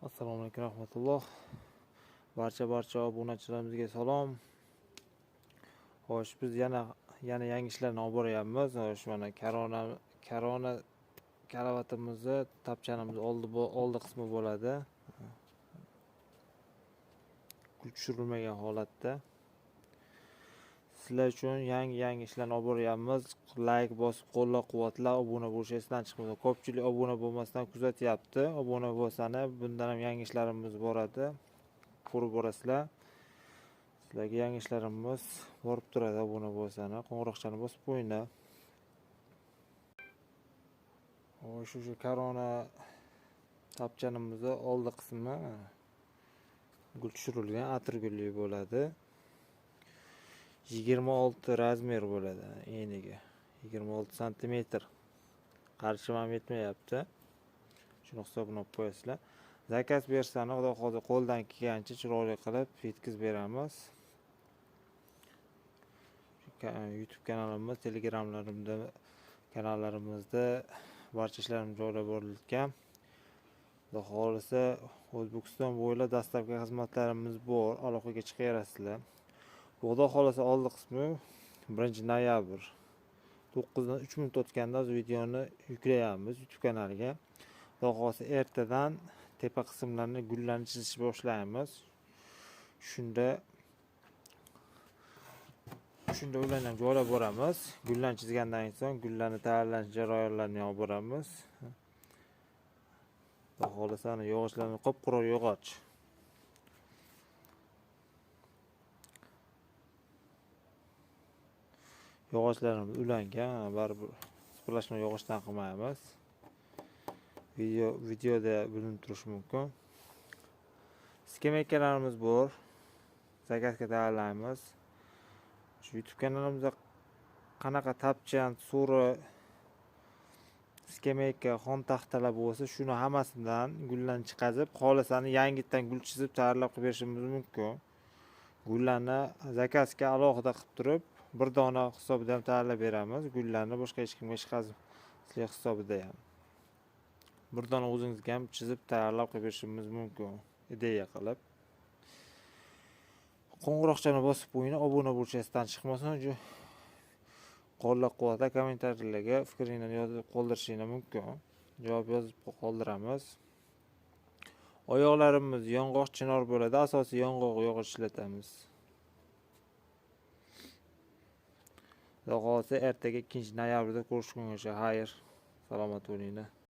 Assalomu alaykum rahmatulloh. Barcha obunachilarimizga salom. Xo'sh, biz yana yangi ishlarni olib boryapmiz. Xo'sh, mana karona karavatimizni tapchanimiz oldi qismi bo'ladi. Gul tushirilmagan holatda. Sizlar uchun yangi ishlarni olib boryapmiz. Like bosib, qo'llab-quvvatlab, obuna bo'lishni esdan chiqmang. Ko'pchilik obuna bo'lmasdan kuzatyapti. Obuna bo'lsani, bundan ham yangi ishlarimiz boradi. Ko'rib borasizlar. Sizlarga yangi ishlarimiz borib turadi. Obuna bo'lsani, qo'ng'iroqchani bosib qo'yinglar. Shu karona tapchanimizni oldi qismi gul tushirilgan atir gulli bo'ladi. 26 razmer bo'ladi eniga. 26 santimetr. Qarshim ham yetmayapti. Shuni hisobini olib qo'yasizlar. Zakaz bersani xudo xohlasa qo'ldan kelgancha chiroyli qilib yetkazib beramiz. YouTube kanalimiz, kanallarimizda barcha ishlarimiz joylab borilgan. Xudo xohlasa O'zbekiston bo'ylab dastlabki xizmatlarimiz bor. Aloqaga chiqaverasizlar. Xudo xohlasa oldi qismi 1-noyabr 9dan 3 minut o'tganda videoni yuklayamiz YouTube kanaliga. Xudo xohlasa ertadan tepa qismlarni gullarni chizishni boshlaymiz. Shunda ularni ham joylab boramiz. Gullarni chizgandan so'ng gullarni tayyorlash jarayonlarini olib boramiz. Xudo xohlasa yog'ochlarni qop-qora yog'och. Yog'ochlarimiz ulangan, baribir sipirlashma yog'ochdan qilmaymiz. Videoda bilinib turishi mumkin. Skameykalarimiz bor. Zakazga tayyorlaymiz. Shu YouTube kanalimizda qanaqa tapchan, so'ri, skameyka, xon taxtalar bo'lsa, shuni hammasidan gullarni chiqazib, xohlasani yangitdan gul chizib tayyorlab qilib berishimiz mumkin. Gullarni zakazga alohida qilib turib, bir dona hisobida ham tayyorlab beramiz. Gullarni boshqa hech kimga chiqazib hisobida ham. Bir dona o'zingizga ham chizib tayyorlab qilib berishimiz mumkin. Ideya qilib. Qo'ng'iroqchani bosib qo'ying, obuna bo'lish esdan chiqmasin. Qo'llab-quvvatlab kommentariyalarga fikringizni yozib qoldirishingiz mumkin. Javob yozib qoldiramiz. Oyoqlarimiz yong'oq chinor bo'ladi. Asosiy yong'oq yog'och ishlatamiz. Xudo xohlasa ertaga 2-noyabrda ko'rishguncha xayr. Salomat bo'linglar.